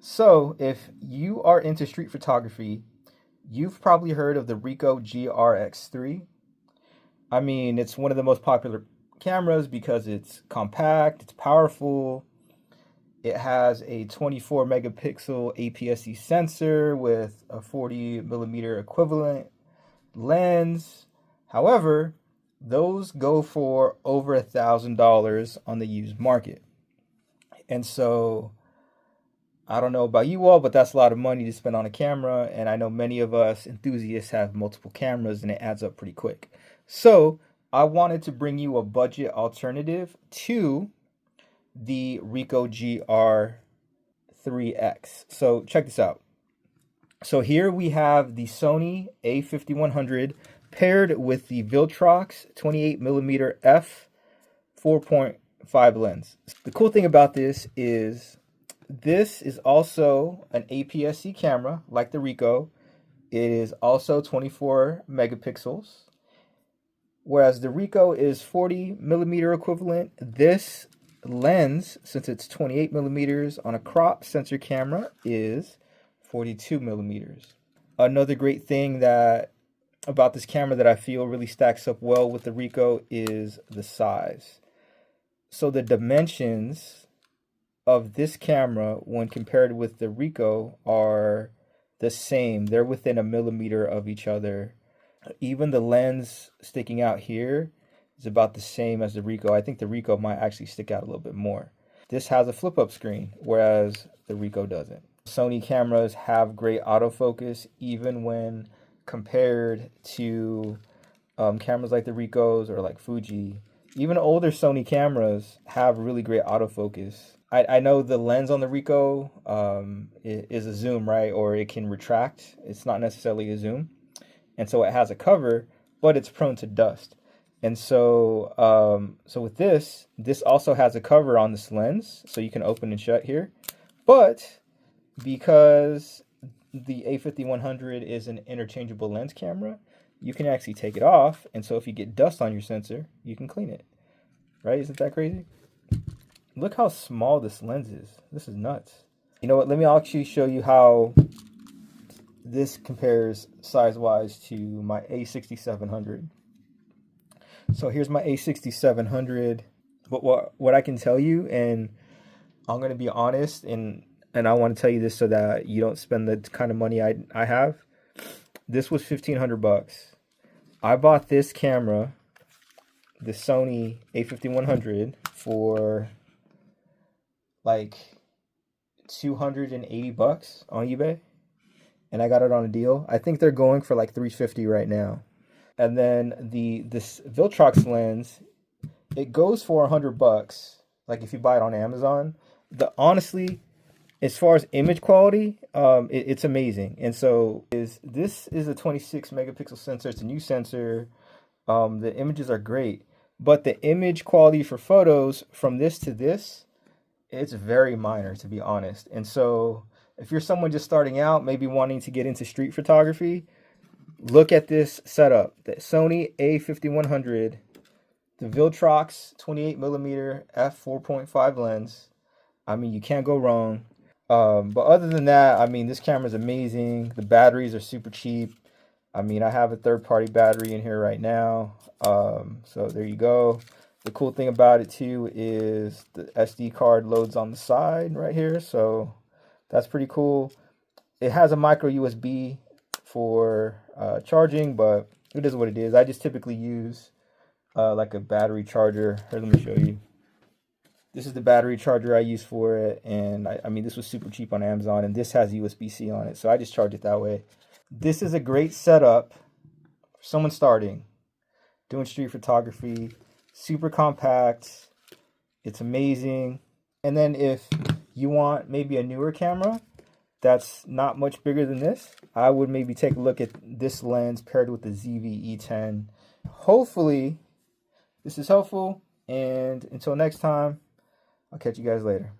So, if you are into street photography, you've probably heard of the Ricoh GR-X3. I mean, it's one of the most popular cameras because it's compact, it's powerful, it has a 24 megapixel APS-C sensor with a 40 millimeter equivalent lens. However, those go for over $1,000 on the used market. And so I don't know about you all, but that's a lot of money to spend on a camera. And I know many of us enthusiasts have multiple cameras and it adds up pretty quick. So I wanted to bring you a budget alternative to the Ricoh GR3X. So check this out. So here we have the Sony A5100 paired with the Viltrox 28mm F4.5 lens. The cool thing about this is also an APS-C camera like the Ricoh. It is also 24 megapixels. Whereas the Ricoh is 40 millimeter equivalent. This lens, since it's 28 millimeters on a crop sensor camera, is 42 millimeters. Another great thing about this camera that I feel really stacks up well with the Ricoh is the size. So the dimensions of this camera when compared with the Ricoh are the same. They're within a millimeter of each other. Even the lens sticking out here is about the same as the Ricoh. I think the Ricoh might actually stick out a little bit more. This has a flip-up screen, whereas the Ricoh doesn't. Sony cameras have great autofocus, even when compared to cameras like the Ricohs or like Fuji. Even older Sony cameras have really great autofocus. I know the lens on the Ricoh is a zoom, right? Or it can retract. It's not necessarily a zoom. And so it has a cover, but it's prone to dust. And so, with this also has a cover on this lens, so you can open and shut here. But because the A5100 is an interchangeable lens camera, you can actually take it off. And so if you get dust on your sensor, you can clean it. Right? Isn't that crazy? Look how small this lens is. This is nuts. You know what? Let me actually show you how this compares size-wise to my A6700. So here's my A6700. But what I can tell you, and I'm going to be honest, and I want to tell you this so that you don't spend the kind of money I have. This was $1,500. I bought this camera, the Sony A5100, for like $280 on eBay. And I got it on a deal. I think they're going for like $350 right now. And then this Viltrox lens, it goes for $100. Like if you buy it on Amazon. Honestly, as far as image quality, it's amazing. And so this is a 26 megapixel sensor. It's a new sensor. The images are great, but the image quality for photos from this to this, it's very minor, to be honest. And so if you're someone just starting out, maybe wanting to get into street photography, look at this setup. The Sony A5100, the Viltrox 28mm f4.5 lens. I mean, you can't go wrong. But other than that, I mean, this camera is amazing. The batteries are super cheap. I mean, I have a third-party battery in here right now. So there you go. The cool thing about it, too, is the SD card loads on the side right here. So that's pretty cool. It has a micro USB for charging, but it is what it is. I just typically use like a battery charger. Here, let me show you. This is the battery charger I use for it, and I mean, this was super cheap on Amazon, and this has USB-C on it, so I just charge it that way. This is a great setup for someone starting, doing street photography. Super compact. It's amazing. And then if you want maybe a newer camera that's not much bigger than this, I would maybe take a look at this lens paired with the ZV-E10. Hopefully this is helpful, and until next time, I'll catch you guys later.